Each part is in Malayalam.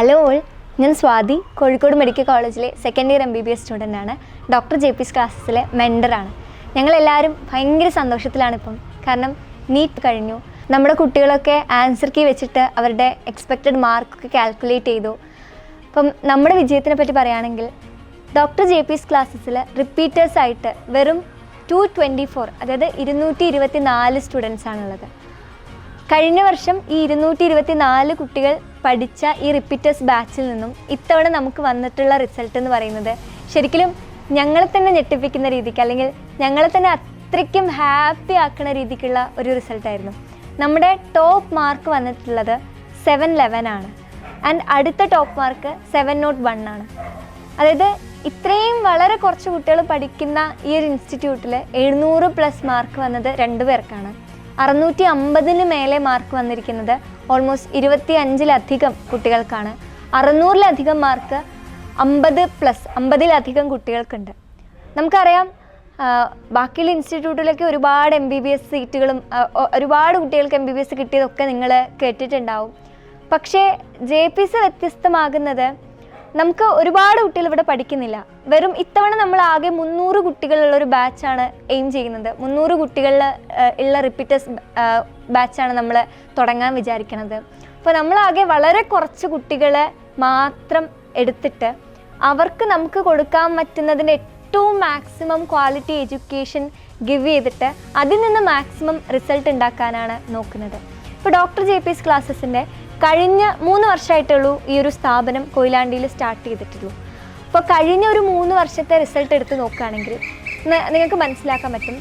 ഹലോ ഓൾ, ഞാൻ സ്വാതി, കോഴിക്കോട് മെഡിക്കൽ കോളേജിലെ സെക്കൻഡ് ഇയർ MBBS സ്റ്റുഡൻ്റാണ്. ഡോക്ടർ JP's ക്ലാസ്സസിലെ മെൻറ്ററാണ്. ഞങ്ങളെല്ലാവരും ഭയങ്കര സന്തോഷത്തിലാണിപ്പം. കാരണം നീറ്റ് കഴിഞ്ഞു. നമ്മുടെ കുട്ടികളൊക്കെ ആൻസർ കീ വെച്ചിട്ട് അവരുടെ എക്സ്പെക്റ്റഡ് മാർക്കൊക്കെ കാൽക്കുലേറ്റ് ചെയ്തു. അപ്പം നമ്മുടെ വിജയത്തിനെ പറ്റി പറയുകയാണെങ്കിൽ ഡോക്ടർ JP's ക്ലാസ്സസിൽ റിപ്പീറ്റേഴ്സായിട്ട് വെറും 224, അതായത് 224 സ്റ്റുഡൻസാണുള്ളത്. കഴിഞ്ഞ വർഷം ഈ 224 കുട്ടികൾ പഠിച്ച ഈ റിപ്പീറ്റേഴ്സ് ബാച്ചിൽ നിന്നും ഇത്തവണ നമുക്ക് വന്നിട്ടുള്ള റിസൾട്ട് എന്ന് പറയുന്നത് ശരിക്കും ഞങ്ങളെ തന്നെ ഞെട്ടിപ്പിക്കുന്ന രീതിക്ക്, അല്ലെങ്കിൽ ഞങ്ങളെ തന്നെ അത്രയ്ക്കും ഹാപ്പി ആക്കുന്ന രീതിക്കുള്ള ഒരു റിസൾട്ടായിരുന്നു. നമ്മുടെ ടോപ്പ് മാർക്ക് വന്നിട്ടുള്ളത് 711 ആണ്. ആൻഡ് അടുത്ത ടോപ്പ് മാർക്ക് 701 ആണ്. അതായത് ഇത്രയും വളരെ കുറച്ച് കുട്ടികൾ പഠിക്കുന്ന ഈ ഒരു ഇൻസ്റ്റിറ്റ്യൂട്ടിൽ 700+ മാർക്ക് വന്നത് 2 പേർക്കാണ്. 650 മേലെ മാർക്ക് വന്നിരിക്കുന്നത് ഓൾമോസ്റ്റ് 25-ലധികം കുട്ടികൾക്കാണ്. 600-ലധികം മാർക്ക് 50+50-ലധികം കുട്ടികൾക്കുണ്ട്. നമുക്കറിയാം, ബാക്കിയുള്ള ഇൻസ്റ്റിറ്റ്യൂട്ടിലൊക്കെ ഒരുപാട് MBBS സീറ്റുകളും ഒരുപാട് കുട്ടികൾക്ക് MBBS കിട്ടിയതൊക്കെ നിങ്ങൾ കേട്ടിട്ടുണ്ടാവും. പക്ഷേ JP's വ്യത്യസ്തമാകുന്നത് നമുക്ക് ഒരുപാട് കുട്ടികൾ ഇവിടെ പഠിക്കുന്നില്ല. വെറും ഇത്തവണ നമ്മൾ ആകെ 300 കുട്ടികളുള്ളൊരു ബാച്ചാണ് എയിം ചെയ്യുന്നത്. 300 കുട്ടികളിൽ ഉള്ള റിപ്പീറ്റേഴ്സ് ബാച്ചാണ് നമ്മൾ തുടങ്ങാൻ വിചാരിക്കുന്നത്. അപ്പോൾ നമ്മളാകെ വളരെ കുറച്ച് കുട്ടികളെ മാത്രം എടുത്തിട്ട് അവർക്ക് നമുക്ക് കൊടുക്കാൻ പറ്റുന്നതിൻ്റെ ഏറ്റവും മാക്സിമം ക്വാളിറ്റി എഡ്യൂക്കേഷൻ ഗിവ് ചെയ്തിട്ട് അതിൽ നിന്ന് മാക്സിമം റിസൾട്ട് ഉണ്ടാക്കാനാണ് നോക്കുന്നത്. ഇപ്പോൾ ഡോക്ടർ JP's ക്ലാസ്സസിൻ്റെ കഴിഞ്ഞ 3 വർഷമായിട്ടുള്ളൂ ഈ ഒരു സ്ഥാപനം കൊയിലാണ്ടിയിൽ സ്റ്റാർട്ട് ചെയ്തിട്ടുള്ളൂ. അപ്പോൾ കഴിഞ്ഞ ഒരു 3 വർഷത്തെ റിസൾട്ട് എടുത്ത് നോക്കുകയാണെങ്കിൽ നിങ്ങൾക്ക് മനസ്സിലാക്കാൻ പറ്റും,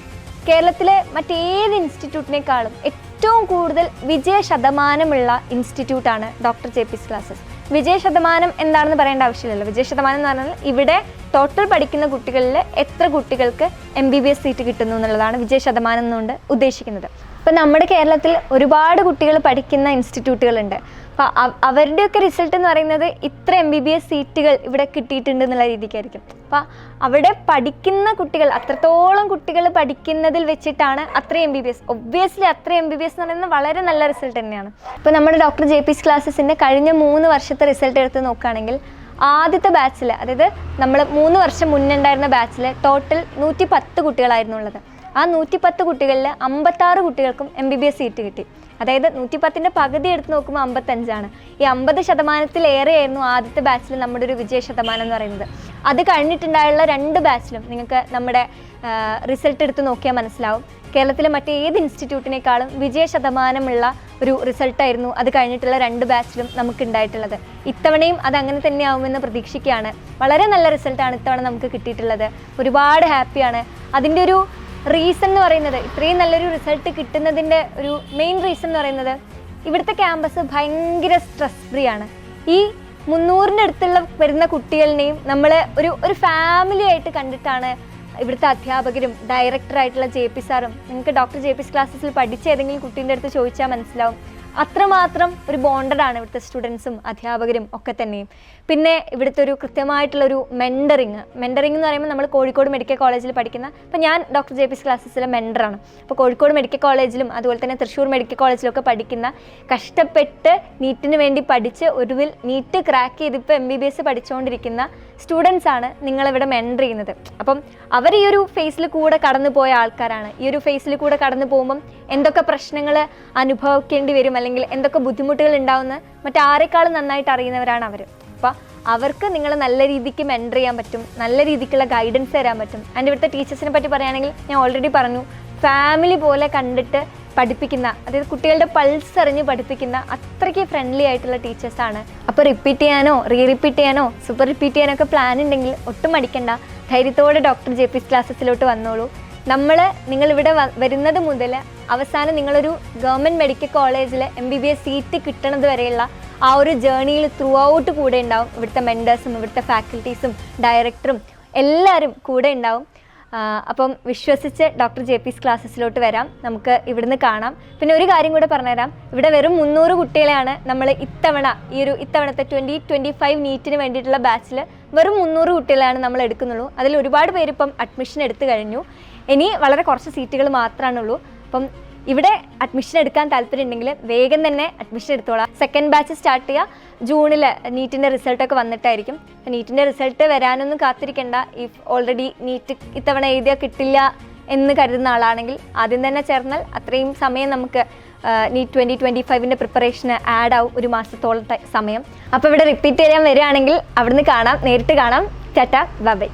കേരളത്തിലെ മറ്റേത് ഇൻസ്റ്റിറ്റ്യൂട്ടിനേക്കാളും ഏറ്റവും കൂടുതൽ വിജയശതമാനമുള്ള ഇൻസ്റ്റിറ്റ്യൂട്ടാണ് ഡോക്ടർ JP's ക്ലാസ്സസ്. വിജയശതമാനം എന്താണെന്ന് പറയേണ്ട ആവശ്യമില്ലല്ലോ. വിജയശതമാനം എന്ന് പറഞ്ഞാൽ ഇവിടെ ടോട്ടൽ പഠിക്കുന്ന കുട്ടികളിൽ എത്ര കുട്ടികൾക്ക് MBBS സീറ്റ് കിട്ടുന്നു എന്നുള്ളതാണ് വിജയശതമാനം എന്നുകൊണ്ട് ഉദ്ദേശിക്കുന്നത്. ഇപ്പം നമ്മുടെ കേരളത്തിൽ ഒരുപാട് കുട്ടികൾ പഠിക്കുന്ന ഇൻസ്റ്റിറ്റ്യൂട്ടുകളുണ്ട്. അപ്പോൾ അവരുടെയൊക്കെ റിസൾട്ട് എന്ന് പറയുന്നത് ഇത്ര MBBS സീറ്റുകൾ ഇവിടെ കിട്ടിയിട്ടുണ്ട് എന്നുള്ള രീതിക്കായിരിക്കും. അപ്പോൾ അവിടെ പഠിക്കുന്ന കുട്ടികൾ, അത്രത്തോളം കുട്ടികൾ പഠിക്കുന്നതിൽ വെച്ചിട്ടാണ് അത്രയും MBBS. ഒബ്വിയസ്ലി അത്രയും MBBS എന്ന് പറയുന്നത് വളരെ നല്ല റിസൾട്ട് തന്നെയാണ്. ഇപ്പോൾ നമ്മുടെ ഡോക്ടർ JP's ക്ലാസ്സസിൻ്റെ കഴിഞ്ഞ 3 വർഷത്തെ റിസൾട്ട് എടുത്ത് നോക്കുകയാണെങ്കിൽ ആദ്യത്തെ ബാച്ചിൽ, അതായത് നമ്മൾ 3 വർഷം മുന്നേ ഉണ്ടായിരുന്ന ബാച്ചിൽ ടോട്ടൽ 110 കുട്ടികളായിരുന്നു ഉള്ളത്. ആ 110 കുട്ടികളിൽ 56 കുട്ടികൾക്കും MBBS സീറ്റ് കിട്ടി. അതായത് 110ൻ്റെ പകുതി എടുത്ത് നോക്കുമ്പോൾ 55ആണ്. ഈ 50%-ലേറെയായിരുന്നു ആദ്യത്തെ ബാച്ചിൽ നമ്മുടെ ഒരു വിജയ ശതമാനം എന്ന് പറയുന്നത്. അത് കഴിഞ്ഞിട്ടുണ്ടായുള്ള 2 ബാച്ചിലും നിങ്ങൾക്ക് നമ്മുടെ റിസൾട്ട് എടുത്ത് നോക്കിയാൽ മനസ്സിലാവും, കേരളത്തിലെ മറ്റേത് ഇൻസ്റ്റിറ്റ്യൂട്ടിനേക്കാളും വിജയ ശതമാനമുള്ള ഒരു റിസൾട്ടായിരുന്നു അത് കഴിഞ്ഞിട്ടുള്ള 2 ബാച്ചിലും നമുക്ക് ഉണ്ടായിട്ടുള്ളത്. ഇത്തവണയും അത് അങ്ങനെ തന്നെയാവുമെന്ന് പ്രതീക്ഷിക്കുകയാണ്. വളരെ നല്ല റിസൾട്ടാണ് ഇത്തവണ നമുക്ക് കിട്ടിയിട്ടുള്ളത്. ഒരുപാട് ഹാപ്പിയാണ്. അതിൻ്റെ ഒരു റീസൺ എന്ന് പറയുന്നത്, ഇത്രയും നല്ലൊരു റിസൾട്ട് കിട്ടുന്നതിൻ്റെ ഒരു മെയിൻ റീസൺ എന്ന് പറയുന്നത് ഇവിടുത്തെ ക്യാമ്പസ് ഭയങ്കര സ്ട്രെസ് ഫ്രീ ആണ്. ഈ 300-ൻ്റെ അടുത്തുള്ള വരുന്ന കുട്ടികളെയും നമ്മൾ ഒരു ഫാമിലി ആയിട്ട് കണ്ടിട്ടാണ് ഇവിടുത്തെ അധ്യാപകരും ഡയറക്ടറായിട്ടുള്ള JP സാറും. നിങ്ങൾക്ക് ഡോക്ടർ JP's ക്ലാസ്സസിൽ പഠിച്ച ഏതെങ്കിലും കുട്ടീൻ്റെ അടുത്ത് ചോദിച്ചാൽ മനസ്സിലാവും, അത്രമാത്രം ഒരു ബോണ്ടഡാണ് ഇവിടുത്തെ സ്റ്റുഡൻസും അധ്യാപകരും ഒക്കെ തന്നെയും. പിന്നെ ഇവിടുത്തെ ഒരു കൃത്യമായിട്ടുള്ളൊരു മെൻറ്ററിങ് എന്ന് പറയുമ്പോൾ നമ്മൾ കോഴിക്കോട് മെഡിക്കൽ കോളേജിൽ പഠിക്കുന്ന, ഇപ്പോൾ ഞാൻ ഡോക്ടർ JP's ക്ലാസ്സസിലെ മെൻറ്ററാണ്. അപ്പോൾ കോഴിക്കോട് മെഡിക്കൽ കോളേജിലും അതുപോലെ തന്നെ തൃശ്ശൂർ മെഡിക്കൽ കോളേജിലൊക്കെ പഠിക്കുന്ന, കഷ്ടപ്പെട്ട് നീറ്റിന് വേണ്ടി പഠിച്ച് ഒടുവിൽ നീറ്റ് ക്രാക്ക് ചെയ്തിപ്പോൾ MBBS പഠിച്ചുകൊണ്ടിരിക്കുന്ന സ്റ്റുഡൻസാണ് നിങ്ങളിവിടെ മെൻറ്റർ ചെയ്യുന്നത്. അപ്പം അവർ ഈ ഒരു ഫേസിൽ കൂടെ കടന്നു പോയ ആൾക്കാരാണ്. ഈ ഒരു ഫേസിൽ കൂടെ കടന്നു പോകുമ്പം എന്തൊക്കെ പ്രശ്നങ്ങൾ അനുഭവിക്കേണ്ടി വരും, അല്ലെങ്കിൽ എന്തൊക്കെ ബുദ്ധിമുട്ടുകൾ ഉണ്ടാവുമെന്ന് മറ്റാരെക്കാളും നന്നായിട്ട് അറിയുന്നവരാണ് അവർ. അപ്പോൾ അവർക്ക് നിങ്ങൾ നല്ല രീതിക്ക് മെൻറ്റർ ചെയ്യാൻ പറ്റും, നല്ല രീതിക്കുള്ള ഗൈഡൻസ് തരാൻ പറ്റും. ആൻഡ് ഇവിടുത്തെ ടീച്ചേഴ്സിനെ പറ്റി പറയുകയാണെങ്കിൽ ഞാൻ ഓൾറെഡി പറഞ്ഞു, ഫാമിലി പോലെ കണ്ടിട്ട് പഠിപ്പിക്കുന്ന, അതായത് കുട്ടികളുടെ പൾസ് അറിഞ്ഞ് പഠിപ്പിക്കുന്ന അത്രയ്ക്ക് ഫ്രണ്ട്ലി ആയിട്ടുള്ള ടീച്ചേഴ്സാണ്. അപ്പോൾ റിപ്പീറ്റ് ചെയ്യാനോ റിപ്പീറ്റ് ചെയ്യാനോ സൂപ്പർ റിപ്പീറ്റ് ചെയ്യാനൊക്കെ പ്ലാൻ ഉണ്ടെങ്കിൽ ഒട്ടും മടിക്കണ്ട, ധൈര്യത്തോടെ ഡോക്ടർ JP's ക്ലാസ്സസിലോട്ട് വന്നോളൂ. നിങ്ങളിവിടെ വരുന്നത് മുതൽ അവസാനം നിങ്ങളൊരു ഗവൺമെൻറ് മെഡിക്കൽ കോളേജിൽ MBBS സീറ്റ് കിട്ടണത് വരെയുള്ള ആ ഒരു ജേർണിയിൽ ത്രൂ ഔട്ട് കൂടെ ഉണ്ടാവും. ഇവിടുത്തെ മെൻറ്റേഴ്സും ഇവിടുത്തെ ഫാക്കൽറ്റീസും ഡയറക്ടറും എല്ലാവരും കൂടെ ഉണ്ടാവും. അപ്പം വിശ്വസിച്ച് ഡോക്ടർ JP's ക്ലാസ്സസിലോട്ട് വരാം, നമുക്ക് ഇവിടുന്ന് കാണാം. പിന്നെ ഒരു കാര്യം കൂടെ പറഞ്ഞുതരാം, ഇവിടെ വെറും 300 കുട്ടികളെയാണ് നമ്മൾ ഇത്തവണത്തെ 2025 നീറ്റിന് വേണ്ടിയിട്ടുള്ള ബാച്ചിൽ വെറും 300 കുട്ടികളാണ് നമ്മൾ എടുക്കുന്നുള്ളൂ. അതിൽ ഒരുപാട് പേര് ഇപ്പം അഡ്മിഷൻ എടുത്തു കഴിഞ്ഞു. ഇനി വളരെ കുറച്ച് സീറ്റുകൾ മാത്രമാണുള്ളൂ. അപ്പം ഇവിടെ അഡ്മിഷൻ എടുക്കാൻ താല്പര്യം ഉണ്ടെങ്കിൽ വേഗം തന്നെ അഡ്മിഷൻ എടുത്തോളാം. സെക്കൻഡ് ബാച്ച് സ്റ്റാർട്ട് ചെയ്യുക ജൂണിൽ. നീറ്റിൻ്റെ റിസൾട്ടൊക്കെ വന്നിട്ടായിരിക്കും. നീറ്റിൻ്റെ റിസൾട്ട് വരാനൊന്നും കാത്തിരിക്കേണ്ട. ഇഫ് ഓൾറെഡി നീറ്റ് ഇത്തവണ എഴുതിയാൽ കിട്ടില്ല എന്ന് കരുതുന്ന ആളാണെങ്കിൽ ആദ്യം തന്നെ ചേർന്നാൽ അത്രയും സമയം നമുക്ക് നീറ്റ് 2025 പ്രിപ്പറേഷന് ആഡ് ആവും, ഒരു മാസത്തോളം സമയം. അപ്പോൾ ഇവിടെ റിപ്പീറ്റ് ചെയ്യാൻ വരികയാണെങ്കിൽ അവിടുന്ന് കാണാം, നേരിട്ട് കാണാം. Tata bye bye.